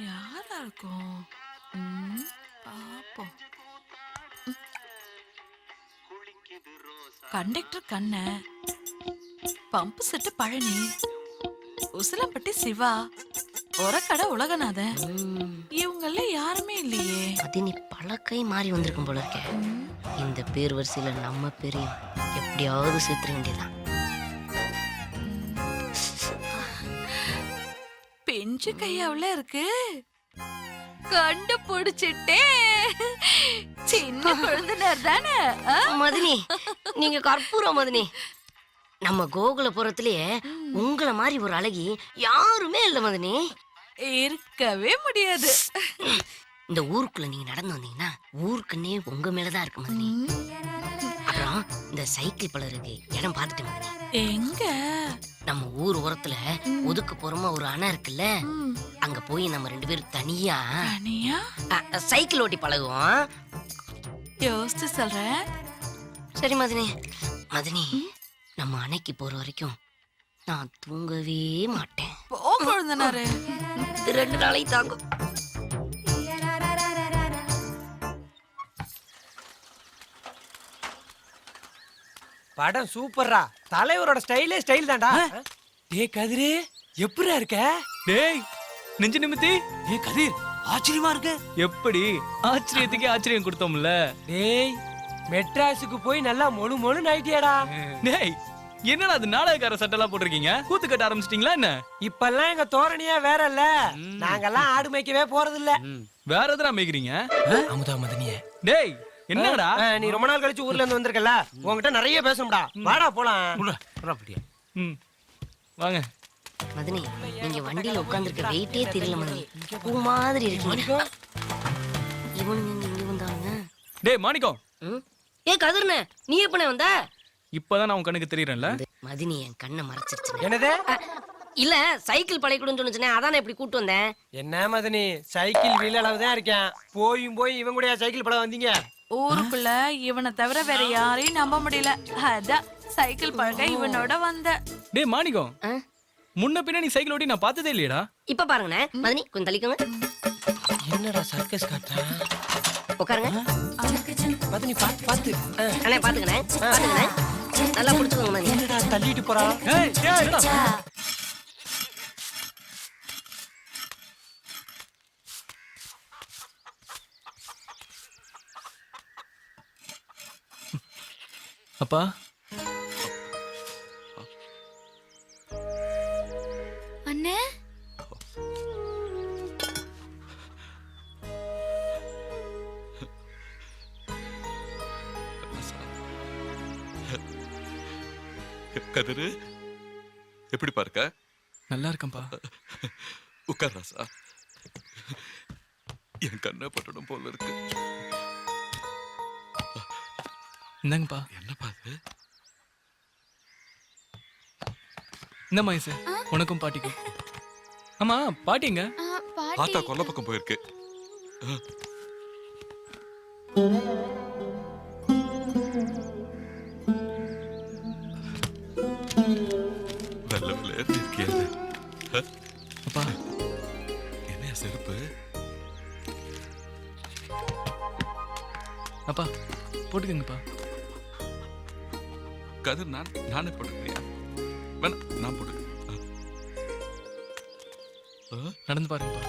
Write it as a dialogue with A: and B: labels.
A: யாரா இருக்கும்? பாப்போம். கண்டக்டர் கண்ண, பம்பு செட்டு பழனி, உசிலம்பட்டி சிவா, ஒரக்கடை உலகநாதன். இவங்கள யாருமே இல்லையே.
B: அது நீ பழக்கை மாறி வந்திருக்கும் போல இருக்க. இந்த பேர் வரிசையில நம்ம பேரையும் எப்படியாவது சேர்த்துற வேண்டியதான்.
A: பெஞ்சு கையாவுல இருக்கு. கண்டுபிடிச்சிட்டே. சின்ன குழந்தைனர் தானே.
B: மதினி, நீங்க கற்பூரம் மதினி. நம்ம கோகுலபுரத்திலேயே உங்களை மாதிரி ஒரு அழகி யாருமே இல்ல மதினி.
A: இருக்கவே முடியாது.
B: இந்த ஊருக்குள்ள நீங்க நடந்து வந்தீங்கன்னா ஊருக்குன்னே உங்க மேலதான் இருக்கு மதினி. அப்புறம் இந்த சைக்கிள் பலருக்கு இடம் பார்த்துட்டு மதினி.
A: எங்க?
B: நம்ம ஊர் ஓரத்துல ஒதுக்கு போறோமா ஒரு அணை இருக்குல்ல, அங்க போய் நம்ம 2 பேரும் தனியா சைக்கிள் ஓட்டி பழகுவோம்.
A: யோசிச்சு சொல்றேன்.
B: சரி மதினி. மதினி, நம்ம அணைக்கு போற வரைக்கும் நான் தூங்கவே மாட்டேன்.
A: குழந்தனாரு
B: 2 நாளைக்கு தாங்கும்.
C: படம் சூப்பர்ரா. தலைவரோட ஸ்டைலே ஸ்டைல் தான்டா. டேய் கதிரு, எப்படிடா இருக்க?
D: டேய் நெஞ்சு நிமித்தி.
C: டேய் கதிர், ஆச்சரியமா இருக்கு.
D: எப்படி? ஆச்சரியத்துக்கே ஆச்சரியம் கொடுத்தோம்ல.
C: டேய் மெட்ராஸுக்கு போய் நல்லா மொழு மொழு ஆயிட்டியாடா.
D: டேய் என்னடா அது நாடகக்கார சட்டெல்லாம் போட்டிருக்கீங்க? கூத்து கட்ட ஆரம்பிச்சிட்டீங்களா என்ன?
C: இப்பெல்லாம் எங்க தோரணியா வேற இல்ல. நாங்கெல்லாம் ஆடு மேய்க்கவே போறது இல்ல.
D: வேற எதுனா மேய்க்கிறீங்க?
C: அமுதா மதனியே.
D: டேய் என்னடா
C: நீ ரொம்ப நாள் கழிச்சு ஊர்ல இருந்து வந்திருக்கல, உன்கிட்ட நிறைய பேசணும்டா. வாடா போலாம்.
D: வாங்க
B: மதினி, நீங்க வண்டியில உட்கார்ந்திருக்க வெயிட்டே தெரியல மதினி. பூ மாதிரி இருக்கீங்க. இவனுங்க இங்க வந்தாங்க.
D: டேய் மாணிக்கம்.
B: ஏ கதிர்னே, நீ எப்பனே வந்த?
D: இப்பதான் நான் உன் கண்ணுக்கு தெரியறேன்ல.
B: மதினி என் கண்ணை மறைச்சிருச்சு.
C: என்னது?
B: இல்ல சைக்கிள் பழையக்கூடன்னு சொன்னே, அதானே இப்படி கூட்டு வந்தேன்.
C: என்ன மதினி, சைக்கிள் வீல் அளவு தான் இருக்கேன். போய் இவன் கூட சைக்கிள் பழக வந்தீங்க?
A: ஊருக்குள்ள இவனை தவிர வேற யாரையும் நம்ப முடியல. அதான் சைக்கிள் பழக இவனோட வந்த.
D: டேய் மாணிக்கம், முன்ன பின்ன நீ சைக்கிள் ஓட்டி நான் பார்த்ததே இல்லையடா.
B: இப்ப பாருங்கண்ணே. மதினி கொஞ்சம் தள்ளிக்கோங்க.
C: என்னடா சர்க்கஸ் காட்டுறா?
B: உட்காருங்க.
C: மதினி பாத்து பாத்து.
B: அண்ணே பாத்துக்கண்ணே, பாத்துக்கண்ணே. நல்லா புடிச்சுக்கோங்க மதினி.
C: என்னடா தள்ளிட்டு போறா?
D: அப்பா
A: அண்ணே,
E: கதிரு, எப்படி பார்க்க?
D: நல்லா இருக்கேன்பா.
E: உட்கார் ராசா. என் கண்ணை பட்டணும் போல இருக்கு.
D: இந்தாங்கப்பா.
E: என்னப்பா அது?
D: இந்த மயசு உனக்கும் பாட்டிக்கும். ஆமா பாட்டிங்க?
E: ஆத்தா கொல்ல பக்கம் போயிருக்கு. வெள்ள வெள்ளேன்னு இருக்கியாது.
D: அப்பா
E: என்ன செருப்பு?
D: அப்பா போட்டுக்கங்கப்பா.
E: கதிர், நானே போட்டுக்கிறியா? வேணா நான் போட்டுக்கிறேன்.
D: நடந்து பாருங்கப்பா.